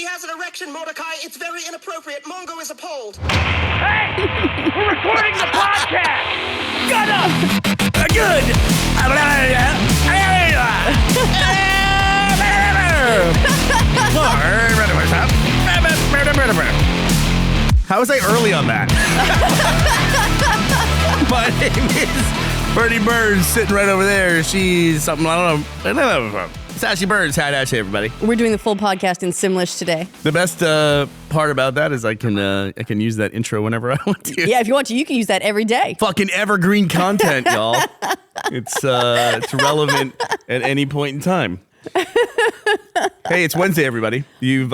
He has an erection, Mordecai. It's very inappropriate. Mongo is appalled. Hey! We're recording the podcast! Shut up! Good! How was I early on that? My name is Bernie Burns, sitting right over there. She's something, I don't know. It's Ashley Burns. Hi, Ashley, everybody. We're doing the full podcast in Simlish today. The best part about that is I can use that intro whenever I want to. Yeah, if you want to, you can use that every day. Fucking evergreen content, y'all. It's relevant at any point in time. Hey, it's Wednesday, everybody. You've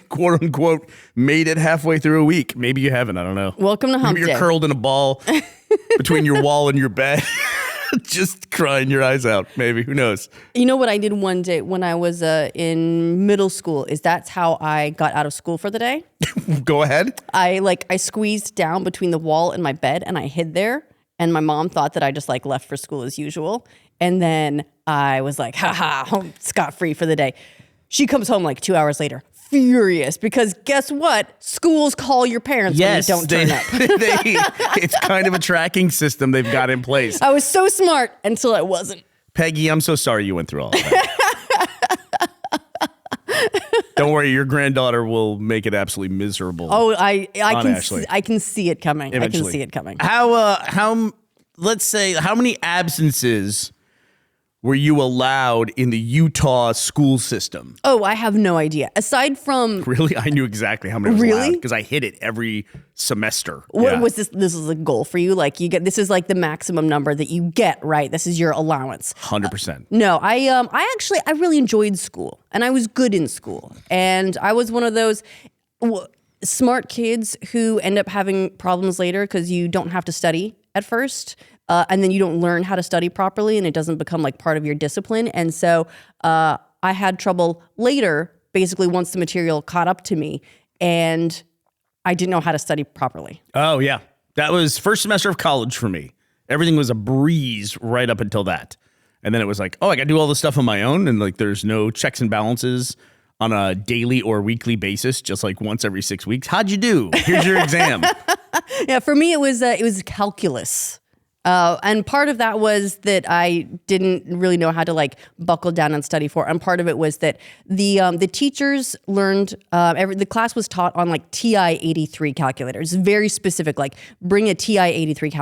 quote unquote made it halfway through a week. Maybe you haven't. I don't know. Welcome to Hump Maybe Day. you're curled in a ball between your wall and your bed, just crying your eyes out. Maybe, who knows? You know what I did one day when I was in middle school is that's how I got out of school for the day. Go ahead. I squeezed down between the wall and my bed and I hid there. And my mom thought that I just left for school as usual. And then I was like, haha, home scot-free for the day. She comes home 2 hours later, furious, because guess what? Schools call your parents when you don't turn up. It's kind of a tracking system they've got in place. I was so smart until I wasn't. Peggy, I'm so sorry you went through all of that. Don't worry, your granddaughter will make it absolutely miserable. Oh, I can see it coming. Eventually. I can see it coming. Let's say, how many absences were you allowed in the Utah school system? Oh, I have no idea. Aside from Really? I knew exactly how many I was allowed because I hit it every semester. What was this? This is a goal for you? You get this is the maximum number that you get, right? This is your allowance. 100%. No, I really enjoyed school and I was good in school. And I was one of those smart kids who end up having problems later because you don't have to study at first. And then you don't learn how to study properly and it doesn't become part of your discipline. And so I had trouble later, basically once the material caught up to me and I didn't know how to study properly. Oh, yeah. That was first semester of college for me. Everything was a breeze right up until that. And then it was I got to do all this stuff on my own. And there's no checks and balances on a daily or weekly basis, just once every 6 weeks. How'd you do? Here's your exam. Yeah, for me, it was calculus. And part of that was that I didn't really know how to buckle down and study for. And part of it was that the teachers learned, the class was taught on TI-83 calculators, very specific, bring a TI-83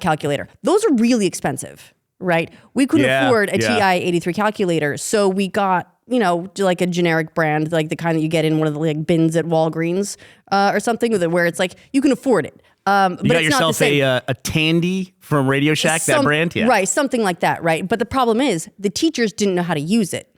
calculator. Those are really expensive, right? We couldn't afford a TI-83 calculator. So we got, a generic brand, the kind that you get in one of the bins at Walgreens or something where it's you can afford it. You got yourself a Tandy from Radio Shack, that brand? Yeah. Right, something like that, right? But the problem is the teachers didn't know how to use it.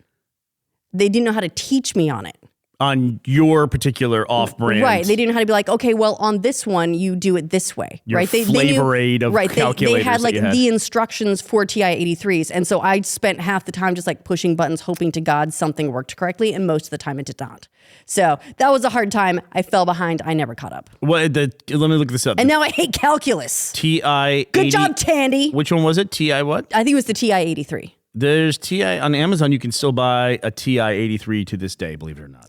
They didn't know how to teach me on it. On your particular off-brand. Right, they didn't know how to be okay, well, on this one, you do it this way. Your right? flavor aid of calculators. They had the instructions for TI-83s, and so I spent half the time just pushing buttons, hoping to God something worked correctly, and most of the time it did not. So that was a hard time. I fell behind. I never caught up. Let me look this up. And now I hate calculus. TI-80. Good job, Tandy. Which one was it? TI what? I think it was the TI-83. There's TI on Amazon. You can still buy a TI-83 to this day, believe it or not.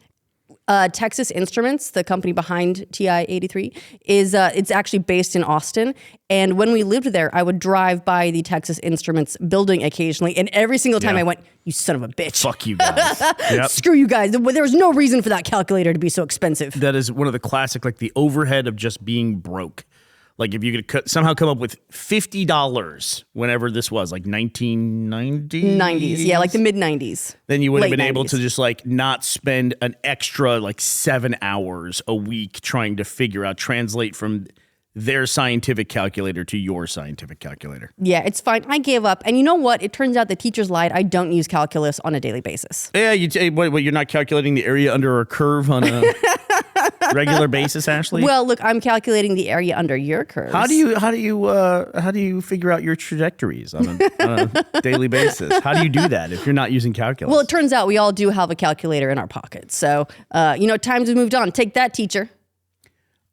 Texas Instruments, the company behind TI-83, it's actually based in Austin. And when we lived there, I would drive by the Texas Instruments building occasionally. And every single time I went, you son of a bitch. Fuck you guys. Yep. Screw you guys. There was no reason for that calculator to be so expensive. That is one of the classic, the overhead of just being broke. If you could somehow come up with $50 whenever this was, 1990s? 90s, yeah, the mid-90s. Then you would have been 90s. able to just not spend an extra 7 hours a week trying to translate from their scientific calculator to your scientific calculator. Yeah, it's fine. I gave up. And you know what? It turns out the teachers lied. I don't use calculus on a daily basis. Yeah, you're not calculating the area under a curve on a regular basis, Ashley? Well, look, I'm calculating the area under your curves. How do you figure out your trajectories on a daily basis? How do you do that if you're not using calculus? Well, it turns out we all do have a calculator in our pockets. So, times have moved on. Take that, teacher.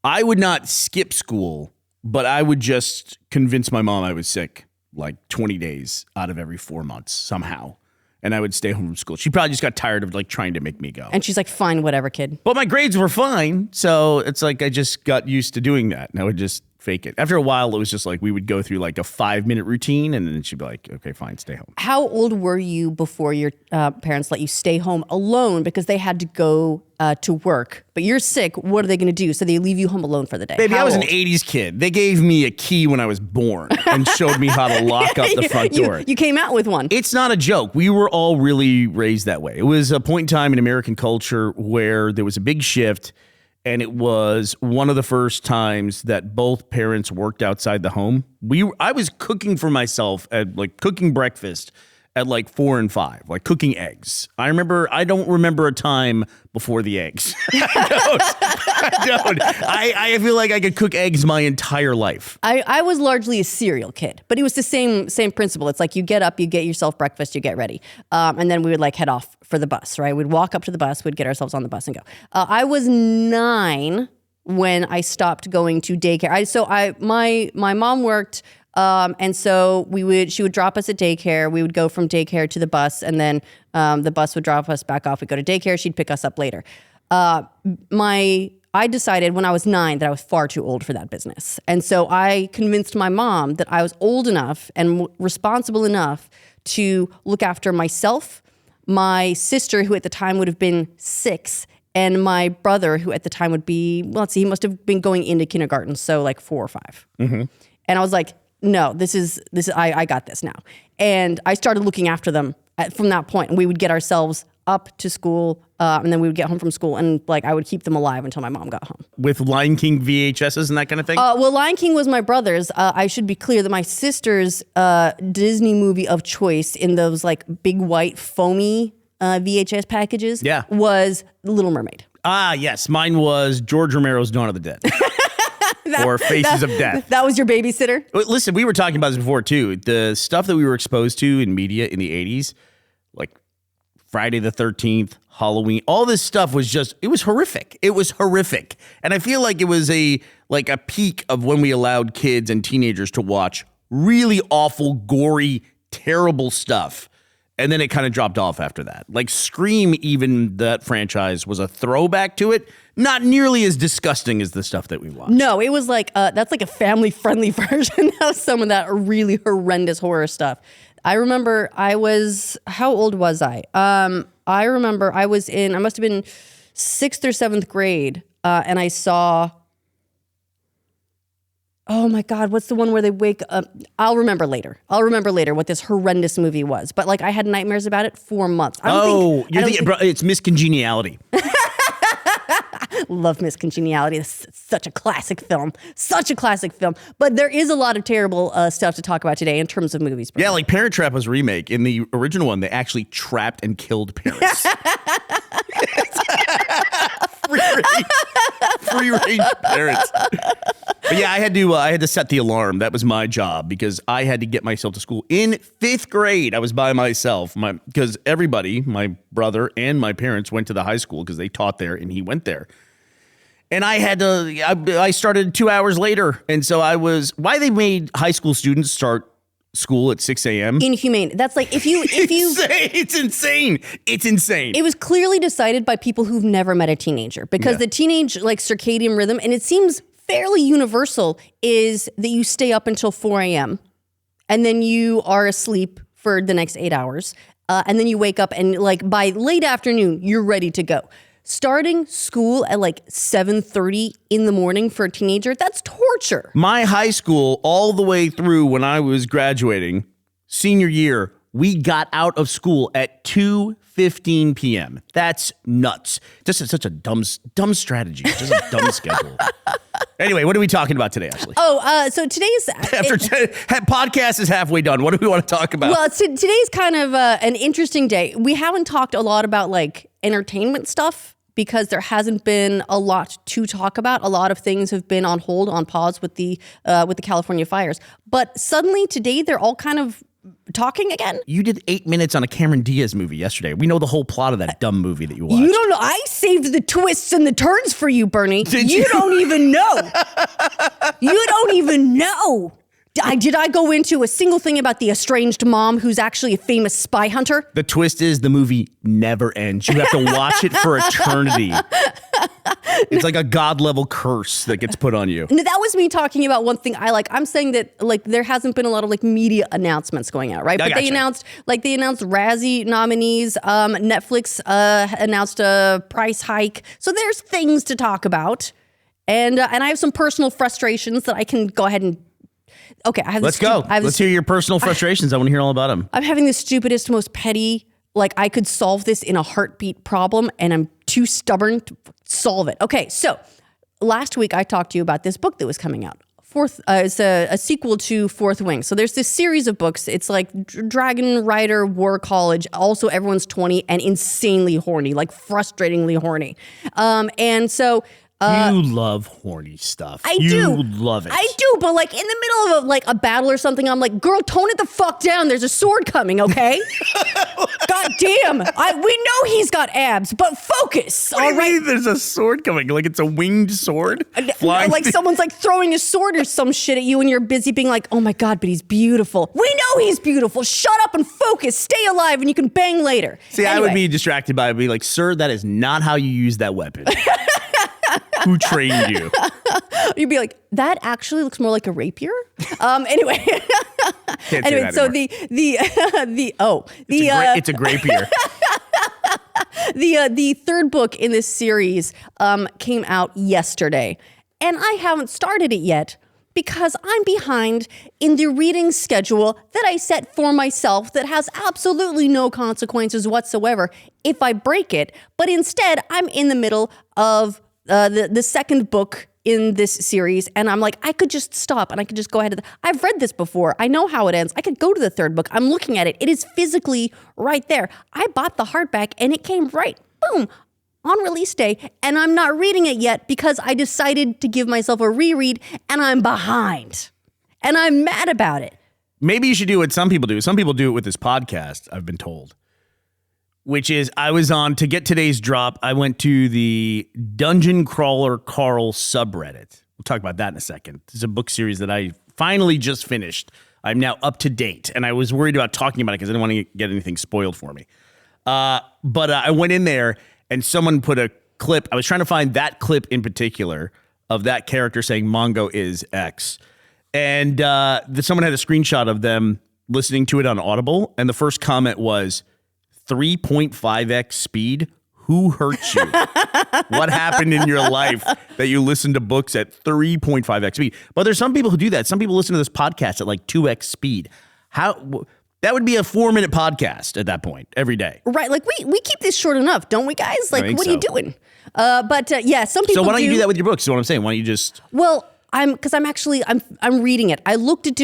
I would not skip school, but I would just convince my mom I was sick 20 days out of every 4 months somehow. and I would stay home from school. She probably just got tired of like trying to make me go. And she's like, fine, whatever, kid. But my grades were fine, so it's like I just got used to doing that, and I would just fake it. After a while, it was just like we would go through like a 5-minute routine, and then she'd be like, okay, fine, stay home. How old were you before your parents let you stay home alone because they had to go to work? But you're sick. What are they going to do? So they leave you home alone for the day. Baby, How I was old? an 80s kid. They gave me a key when I was born and showed me how to lock up the front door. You came out with one. It's not a joke. We were all really raised that way. It was a point in time in American culture where there was a big shift, and it was one of the first times that both parents worked outside the home. I was cooking for myself at like cooking breakfast at like 4 and 5, like cooking eggs. I don't remember a time before the eggs. I don't. I feel like I could cook eggs my entire life. I was largely a cereal kid, but it was the same principle. It's like you get up, you get yourself breakfast, you get ready. And then we would like head off for the bus, right? We'd walk up to the bus, we'd get ourselves on the bus and go. I was 9 when I stopped going to daycare. My mom worked, and so she would drop us at daycare. We would go from daycare to the bus, and then the bus would drop us back off. We'd go to daycare. She'd pick us up later. I decided when I was 9 that I was far too old for that business. And so I convinced my mom that I was old enough and responsible enough to look after myself, my sister, who at the time would have been 6, and my brother, who at the time would be, he must have been going into kindergarten, so like 4 or 5. Mm-hmm. And I was like, no, I got this now. And I started looking after them from that point. And we would get ourselves up to school, and then we would get home from school, and like I would keep them alive until my mom got home. With Lion King VHSs and that kind of thing? Well, Lion King was my brother's. I should be clear that my sister's Disney movie of choice in those like big white foamy VHS packages was Little Mermaid. Ah, yes. Mine was George Romero's Dawn of the Dead. Or Faces of Death. That was your babysitter? Listen, we were talking about this before, too. The stuff that we were exposed to in media in the 80s, like Friday the 13th, Halloween, all this stuff was it was horrific. It was horrific. And I feel like it was a peak of when we allowed kids and teenagers to watch really awful, gory, terrible stuff. And then it kind of dropped off after that. Like Scream, even that franchise was a throwback to it. Not nearly as disgusting as the stuff that we watched. No, it was like, that's like a family-friendly version of some of that really horrendous horror stuff. I remember how old was I? I remember I must have been 6th or 7th grade, and I saw, oh my God, what's the one where they wake up? I'll remember later what this horrendous movie was. But like I had nightmares about it for months. It's Miss Congeniality. Love Miss Congeniality. It's such a classic film. But there is a lot of terrible stuff to talk about today in terms of movies. Yeah, like Parent Trap was a remake. In the original one, they actually trapped and killed parents. Free range parents. But yeah, I had to set the alarm. That was my job because I had to get myself to school. In 5th grade, I was by myself because everybody, my brother and my parents went to the high school because they taught there and he went there. And I started 2 hours later. And so why they made high school students start school at 6 a.m. Inhumane. That's like if you it's insane. It's insane. It was clearly decided by people who've never met a teenager because the teenage like circadian rhythm, and it seems fairly universal, is that you stay up until 4 a.m. and then you are asleep for the next 8 hours. And then you wake up and like by late afternoon, you're ready to go. Starting school at like 7:30 in the morning for a teenager, that's torture. My high school, all the way through when I was graduating, senior year, we got out of school at 2:15 p.m. That's nuts. Just such a dumb strategy. Just a dumb schedule. Anyway, what are we talking about today, Ashley? So today's podcast is halfway done. What do we want to talk about? Well, today's kind of an interesting day. We haven't talked a lot about like entertainment stuff because there hasn't been a lot to talk about. A lot of things have been on hold, on pause with the California fires. But suddenly today, they're all kind of talking again. You did 8 minutes on a Cameron Diaz movie yesterday. We know the whole plot of that dumb movie that you watched. You don't know. I saved the twists and the turns for you, Bernie. You don't even know. You don't even know. Did I go into a single thing about the estranged mom who's actually a famous spy hunter? The twist is the movie never ends. You have to watch it for eternity. It's like a god level curse that gets put on you. No, that was me talking about one thing I like. I'm saying that like there hasn't been a lot of like media announcements going out, right? But they announced Razzie nominees. Netflix announced a price hike. So there's things to talk about. And I have some personal frustrations that I can go ahead and. Okay, I have. Let's go. Let's hear your personal frustrations. I want to hear all about them. I'm having the stupidest, most petty. Like I could solve this in a heartbeat problem, and I'm too stubborn to solve it. Okay, so last week I talked to you about this book that was coming out. It's a sequel to Fourth Wing. So there's this series of books. It's like Dragon Rider War College. Also, everyone's 20 and insanely horny, like frustratingly horny. And so. You love horny stuff. I do. You love it. I do, but like in the middle of like a battle or something, I'm like, girl, tone it the fuck down. There's a sword coming, okay? God damn. We know he's got abs, but focus. What do you mean there's a sword coming? Like it's a winged sword? Flying like someone's like throwing a sword or some shit at you and you're busy being like, oh my God, but he's beautiful. We know he's beautiful. Shut up and focus. Stay alive and you can bang later. See, anyway. I would be distracted by it. I'd be like, sir, that is not how you use that weapon. Who trained you? You'd be like, that actually looks more like a rapier. Anyway. Anyway, so it's a grapier. The third book in this series came out yesterday, and I haven't started it yet because I'm behind in the reading schedule that I set for myself that has absolutely no consequences whatsoever if I break it. But instead, I'm in the middle of the second book in this series, and I'm like, I could just stop and I could just go ahead. I've read this before. I know how it ends. I could go to the third book. I'm looking at it. It is physically right there. I bought the hardback and it came right, boom, on release day, and I'm not reading it yet because I decided to give myself a reread, and I'm behind, and I'm mad about it. Maybe you should do what some people do. Some people do it with this podcast, I've been told. Which is, I was on, to get today's drop, I went to the Dungeon Crawler Carl subreddit. We'll talk about that in a second. This is a book series that I finally just finished. I'm now up to date, and I was worried about talking about it because I didn't want to get anything spoiled for me. But I went in there, and someone put a clip. I was trying to find that clip in particular of that character saying Mongo is X. And someone had a screenshot of them listening to it on Audible, and the first comment was, 3.5x speed? Who hurt you? What happened in your life that you listen to books at 3.5x speed? But there's some people who do that. Some people listen to this podcast at like 2x speed. How that would be a 4-minute podcast at that point every day. Right. Like we keep this short enough, don't we, guys? Like, what are you doing? But yeah, some people. So why don't you do that with your books? Is what I'm saying. Why don't you just? Well, I'm reading it. I looked at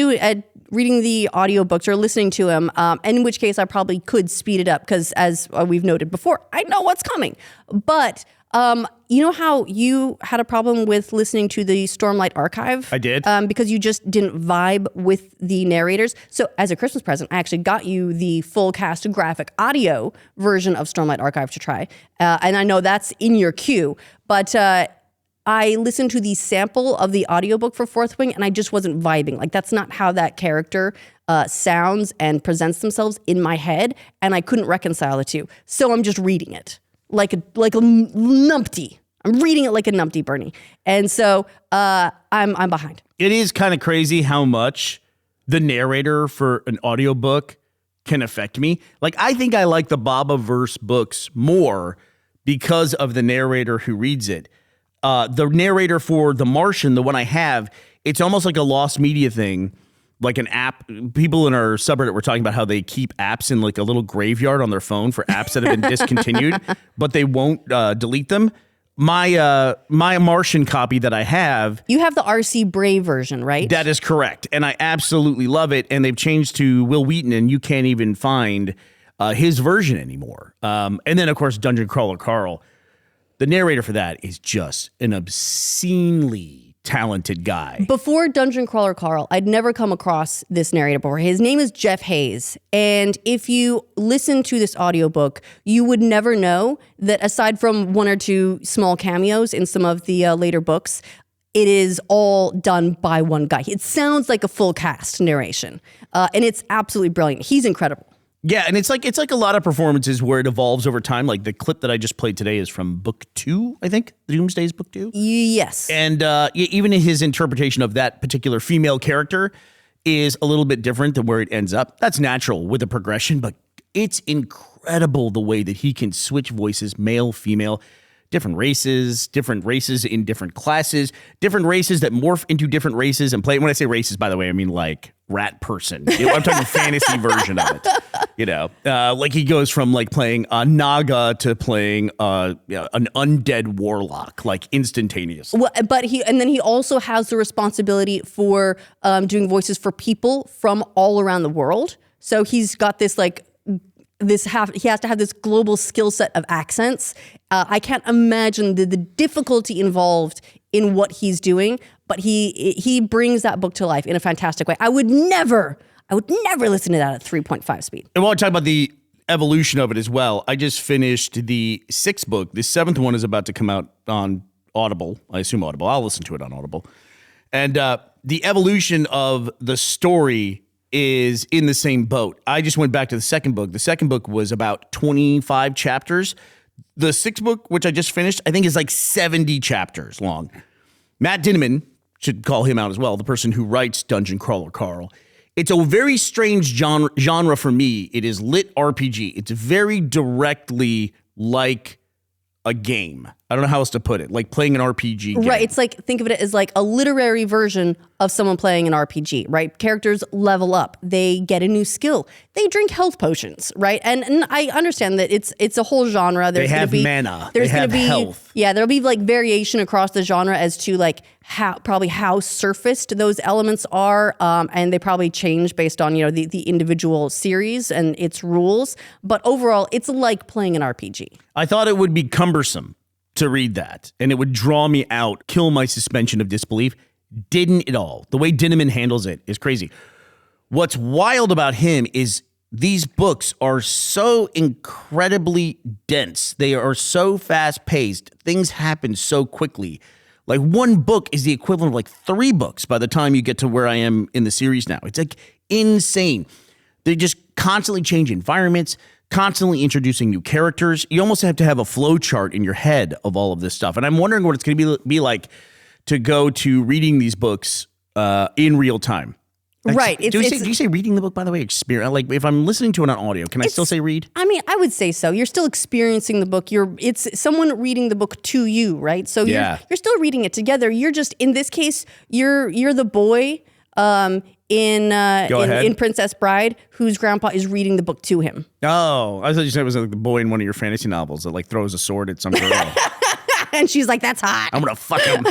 reading the audiobooks or listening to them, in which case I probably could speed it up because, as we've noted before, I know what's coming. But you know how you had a problem with listening to the Stormlight Archive? I did. Because you just didn't vibe with the narrators. So as a Christmas present, I actually got you the full cast graphic audio version of Stormlight Archive to try. And I know that's in your queue, but I listened to the sample of the audiobook for Fourth Wing, and I just wasn't vibing. Like, that's not how that character sounds and presents themselves in my head, and I couldn't reconcile the two. So I'm just reading it like a numpty. I'm reading it like a numpty, Bernie. And so I'm behind. It is kind of crazy how much the narrator for an audiobook can affect me. Like, I think I like the Baba-verse books more because of the narrator who reads it. The narrator for The Martian, the one I have, it's almost like a lost media thing, like an app. People in our subreddit were talking about how they keep apps in like a little graveyard on their phone for apps that have been discontinued, but they won't delete them. My Martian copy that I have. You have the R.C. Bray version, right? That is correct. And I absolutely love it. And they've changed to Will Wheaton, and you can't even find his version anymore. And then, of course, Dungeon Crawler Carl. The narrator for that is just an obscenely talented guy. Before Dungeon Crawler Carl, I'd never come across this narrator before. His name is Jeff Hayes. And if you listen to this audiobook, you would never know that aside from one or two small cameos in some of the later books, it is all done by one guy. It sounds like a full cast narration, and it's absolutely brilliant. He's incredible. Yeah, and it's like a lot of performances where it evolves over time. Like the clip that I just played today is from book 2, I think. Doomsday's book 2. Yes. And even his interpretation of that particular female character is a little bit different than where it ends up. That's natural with the progression, but it's incredible the way that he can switch voices, male, female, different races in different classes, different races that morph into different races and play. When I say races, by the way, I mean like rat person. I'm talking fantasy version of it. Like he goes from like playing a Naga to playing an undead warlock, like instantaneously. Well, but he also has the responsibility for doing voices for people from all around the world. So he's got this like he has to have this global skill set of accents. I can't imagine the difficulty involved in what he's doing, but he brings that book to life in a fantastic way. I would never listen to that at 3.5 speed. And while I talk about the evolution of it as well, I just finished the 6th book. The 7th one is about to come out on Audible. I assume Audible. I'll listen to it on Audible. And the evolution of the story is in the same boat. I just went back to the 2nd book. The 2nd book was about 25 chapters. The 6th book, which I just finished, I think is like 70 chapters long. Matt Dinniman, should call him out as well, the person who writes Dungeon Crawler Carl. It's a very strange genre for me. It is lit RPG. It's very directly like a game. I don't know how else to put it. Like playing an RPG game. Right. It's like, think of it as like a literary version of someone playing an RPG, right? Characters level up. They get a new skill. They drink health potions, right? And I understand that it's a whole genre. They have mana. There's they have health. Yeah, there'll be like variation across the genre as to like how surfaced those elements are, and they probably change based on the individual series and its rules. But overall, it's like playing an RPG. I thought it would be cumbersome to read that, and it would draw me out, kill my suspension of disbelief. Didn't at all. The way Dinniman handles it is crazy. What's wild about him is these books are so incredibly dense. They are so fast-paced. Things happen so quickly. Like one book is the equivalent of like 3 books by the time you get to where I am in the series now. It's like insane. They just constantly change environments, constantly introducing new characters. You almost have to have a flow chart in your head of all of this stuff. And I'm wondering what it's going to be like to go to reading these books in real time. Right. Do you say reading the book, by the way? Experience. Like if I'm listening to it on audio, can I still say read? I mean, I would say so. You're still experiencing the book. It's someone reading the book to you, right? So you're still reading it together. You're just, in this case, you're the boy in Princess Bride whose grandpa is reading the book to him. Oh, I thought you said it was like the boy in one of your fantasy novels that like throws a sword at some girl. And she's like, that's hot. I'm going to fuck him.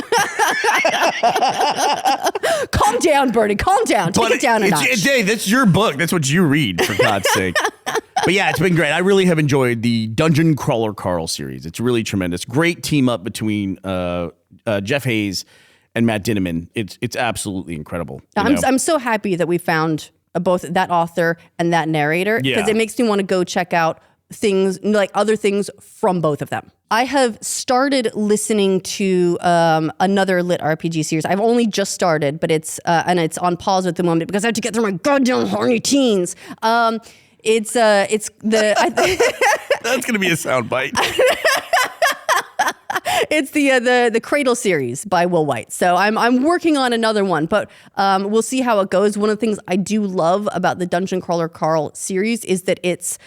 Calm down, Bernie. Calm down. Take it down a notch. Dave, that's your book. That's what you read, for God's sake. But yeah, it's been great. I really have enjoyed the Dungeon Crawler Carl series. It's really tremendous. Great team up between Jeff Hayes and Matt Dinniman. It's absolutely incredible. I'm so happy that we found both that author and that narrator, because it makes me want to go check out things like other things from both of them. I have started listening to another lit RPG series. I've only just started, but it's on pause at the moment because I have to get through my goddamn horny teens. It's the That's gonna be a soundbite. It's the Cradle series by Will White. So I'm working on another one, but we'll see how it goes. One of the things I do love about the Dungeon Crawler Carl series is that it's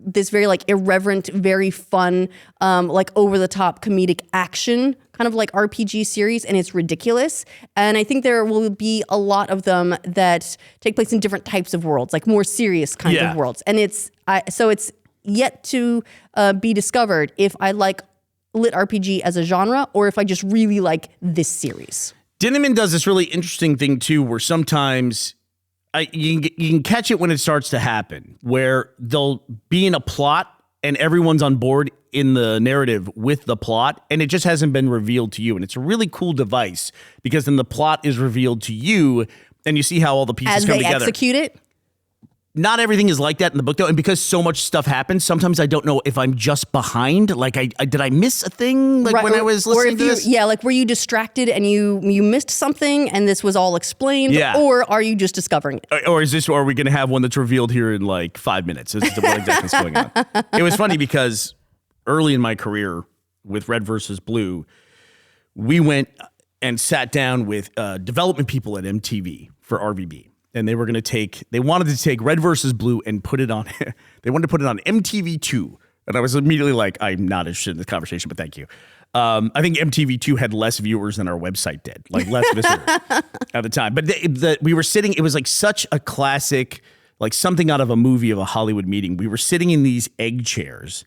this very like irreverent, very fun, like over the top comedic action kind of like RPG series, and it's ridiculous. And I think there will be a lot of them that take place in different types of worlds, like more serious kinds of worlds. And it's yet to be discovered if I like lit RPG as a genre or if I just really like this series. Dinniman does this really interesting thing too, where sometimes you can catch it when it starts to happen, where they'll be in a plot and everyone's on board in the narrative with the plot, and it just hasn't been revealed to you. And it's a really cool device because then the plot is revealed to you and you see how all the pieces come together. As they execute it? not everything is like that in the book though, and because so much stuff happens, sometimes I don't know if I'm just behind. Like, I did I miss a thing? Like when I was listening to this? Yeah, like were you distracted and you missed something and this was all explained? Yeah. Or are you just discovering it? Or are we going to have one that's revealed here in like 5 minutes? This is what exactly is going on. It was funny because early in my career with Red versus Blue, we went and sat down with development people at MTV for RVB. And they wanted to take Red versus Blue and put it on, they wanted to put it on MTV2. And I was immediately like, I'm not interested in this conversation, but thank you. I think MTV2 had less viewers than our website did, like less visitors at the time. But we were sitting, it was like such a classic, like something out of a movie of a Hollywood meeting. We were sitting in these egg chairs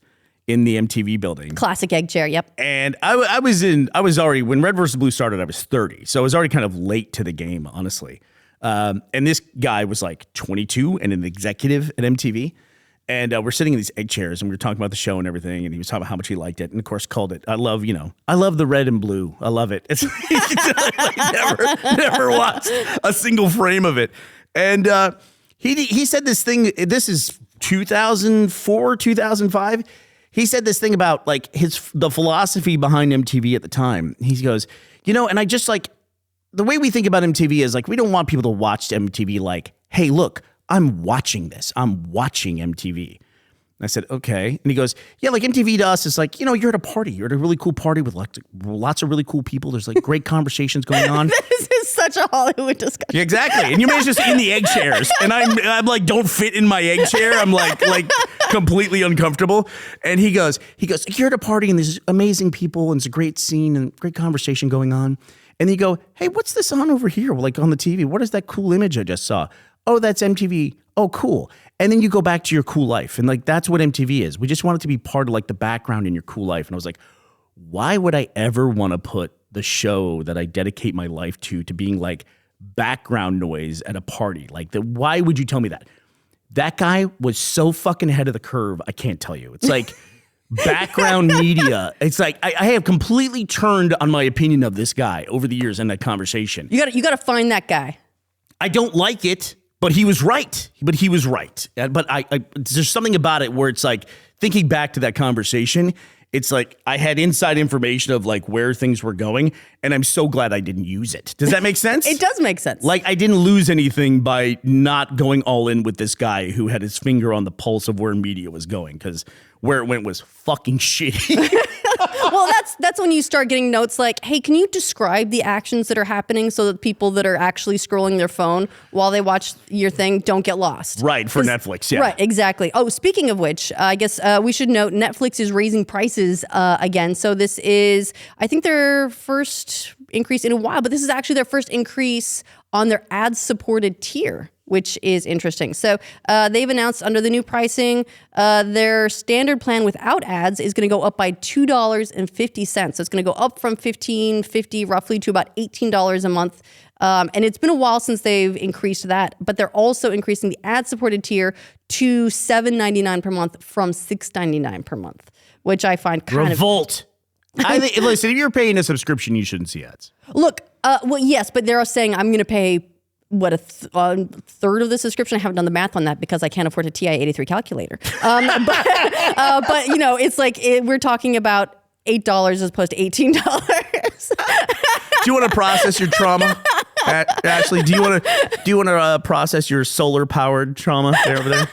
in the MTV building. Classic egg chair, yep. And I was already, when Red versus Blue started, I was 30. So I was already kind of late to the game, honestly. And this guy was like 22 and an executive at MTV. And we're sitting in these egg chairs and we were talking about the show and everything. And he was talking about how much he liked it. And of course called it, I love the red and blue. I love it. It's never watched a single frame of it. And he said this thing, this is 2004, 2005. He said this thing about like the philosophy behind MTV at the time. He goes, and I just like, the way we think about MTV is like, we don't want people to watch MTV like, hey, look, I'm watching this. I'm watching MTV. And I said, okay. And he goes, yeah, like MTV to us is like, you're at a party. You're at a really cool party with lots of really cool people. There's like great conversations going on. This is such a Hollywood discussion. Yeah, exactly. And you man's just in the egg chairs. And I'm like, don't fit in my egg chair. I'm like completely uncomfortable. And he goes, you're at a party and there's amazing people and it's a great scene and great conversation going on. And you go, hey, what's this on over here? Like on the TV, what is that cool image I just saw? Oh, that's MTV. Oh, cool. And then you go back to your cool life. And like, that's what MTV is. We just want it to be part of like the background in your cool life. And I was like, why would I ever want to put the show that I dedicate my life to being like background noise at a party? Like, why would you tell me that? That guy was so fucking ahead of the curve. I can't tell you. It's like background media. It's like I have completely turned on my opinion of this guy over the years in that conversation. You got to find that guy. I don't like it, but he was right. But there's something about it where it's like thinking back to that conversation. It's like I had inside information of like where things were going, and I'm so glad I didn't use it. Does that make sense? It does make sense. Like I didn't lose anything by not going all in with this guy who had his finger on the pulse of where media was going, because where it went was fucking shitty. Well, that's when you start getting notes like, hey, can you describe the actions that are happening so that people that are actually scrolling their phone while they watch your thing don't get lost? Right, for Netflix, yeah. Right, exactly. Oh, speaking of which, I guess we should note Netflix is raising prices again. So this is, I think, their first increase in a while, but this is actually their first increase on their ad-supported tier, which is interesting. So they've announced under the new pricing, their standard plan without ads is going to go up by $2.50. So it's going to go up from $15.50 roughly to about $18 a month. And it's been a while since they've increased that, but they're also increasing the ad-supported tier to $7.99 per month from $6.99 per month, which I find kind Revolt. I think, listen, if you're paying a subscription, you shouldn't see ads. Look, well, yes, but they're saying I'm going to pay a third of the subscription. I haven't done the math on that because I can't afford a TI-83 calculator. But it's like we're talking about $8 as opposed to $18. Do you want to process your trauma, Ashley? Do you want to process your solar powered trauma over there?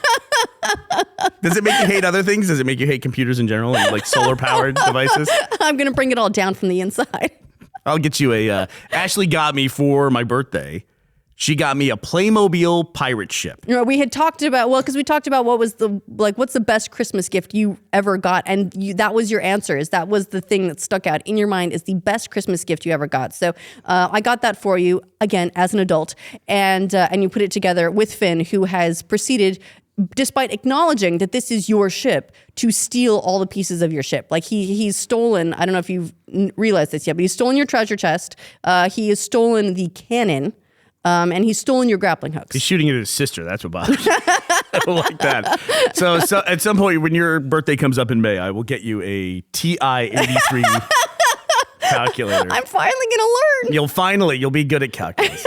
Does it make you hate other things? Does it make you hate computers in general and like solar powered devices? I'm going to bring it all down from the inside. I'll get you Ashley got me for my birthday. She got me a Playmobil pirate ship. We had talked about, because we talked about what's the best Christmas gift you ever got. And that was your answer, that was the thing that stuck out in your mind is the best Christmas gift you ever got. So I got that for you, again, as an adult. And you put it together with Finn, who has proceeded, despite acknowledging that this is your ship, to steal all the pieces of your ship. Like he's stolen, I don't know if you've realized this yet, but he's stolen your treasure chest. He has stolen the cannon. And he's stolen your grappling hooks. He's shooting at his sister. That's what bothers me. I don't like that. So at some point when your birthday comes up in May, I will get you a TI-83 calculator. I'm finally going to learn. You'll be good at calculus.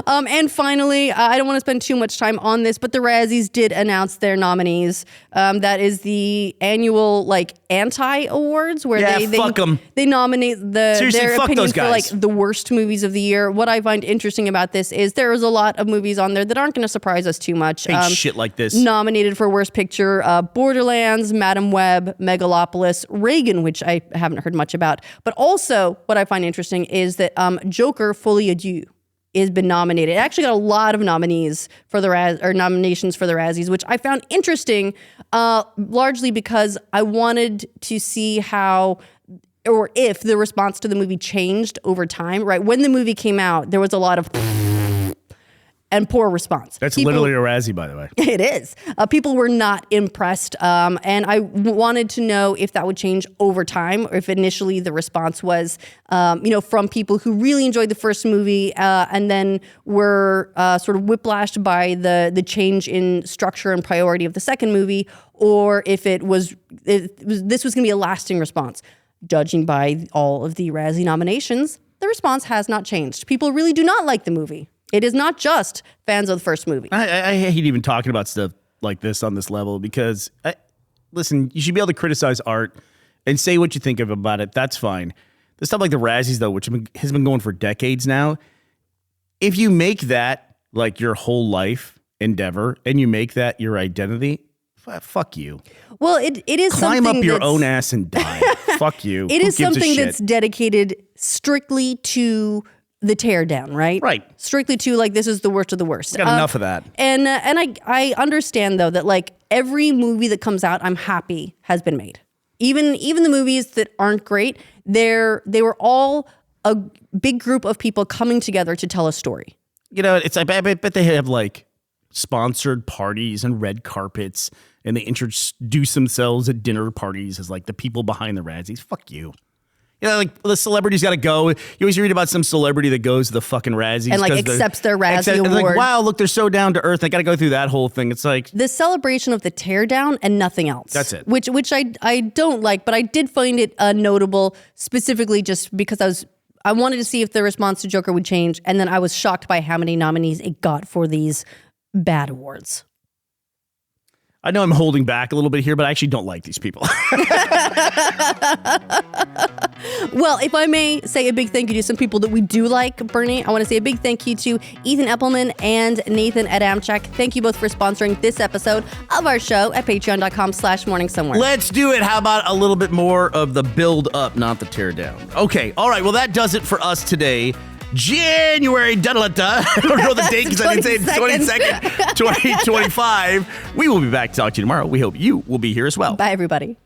And finally, I don't want to spend too much time on this, but the Razzies did announce their nominees. That is the annual anti-awards where fuck 'em. they nominate Seriously, their fuck opinion those for guys. the worst movies of the year. What I find interesting about this is there is a lot of movies on there that aren't going to surprise us too much. Hate shit like this. Nominated for Worst Picture, Borderlands, Madam Web, Megalopolis, Reagan, which I haven't heard much about. But also, what I find interesting is that Joker: Folie à Deux has been nominated. It actually got a lot of nominations for the Razzies, which I found interesting, largely because I wanted to see how or if the response to the movie changed over time. Right when the movie came out, there was a lot of and poor response. That's literally a Razzie, by the way. It is. People were not impressed, and I wanted to know if that would change over time, or if initially the response was, from people who really enjoyed the first movie and then were sort of whiplashed by the change in structure and priority of the second movie, or if this was going to be a lasting response. Judging by all of the Razzie nominations, the response has not changed. People really do not like the movie. It is not just fans of the first movie. I hate even talking about stuff like this on this level because, listen, you should be able to criticize art and say what you think about it. That's fine. The stuff like the Razzies, though, which has been going for decades now, if you make that like your whole life endeavor and you make that your identity, fuck you. Well, it is Climb something up your own ass and die. Fuck you. It Who is gives a something shit? that's dedicated strictly to the teardown, right? Right. Strictly to this is the worst of the worst. Got enough of that. And I understand though that every movie that comes out, I'm happy has been made. Even the movies that aren't great, they were all a big group of people coming together to tell a story. I bet they have sponsored parties and red carpets, and they introduce themselves at dinner parties as the people behind the Razzies. Fuck you. The celebrity's got to go. You always read about some celebrity that goes to the fucking Razzies And accepts their Razzie award. Wow, look, they're so down to earth. They got to go through that whole thing. It's the celebration of the teardown and nothing else. That's it. Which I don't like, but I did find it notable specifically just because I wanted to see if the response to Joker would change, and then I was shocked by how many nominees it got for these bad awards. I know I'm holding back a little bit here, but I actually don't like these people. Well, if I may say a big thank you to some people that we do like, Bernie, I want to say a big thank you to Ethan Eppelman and Nathan Adamchak. Thank you both for sponsoring this episode of our show at patreon.com/morningsomewhere. Let's do it. How about a little bit more of the build up, not the tear down? Okay. All right. Well, that does it for us today. January, I don't know the date because I didn't say it's 22nd, 2025. We will be back to talk to you tomorrow. We hope you will be here as well. Bye, everybody.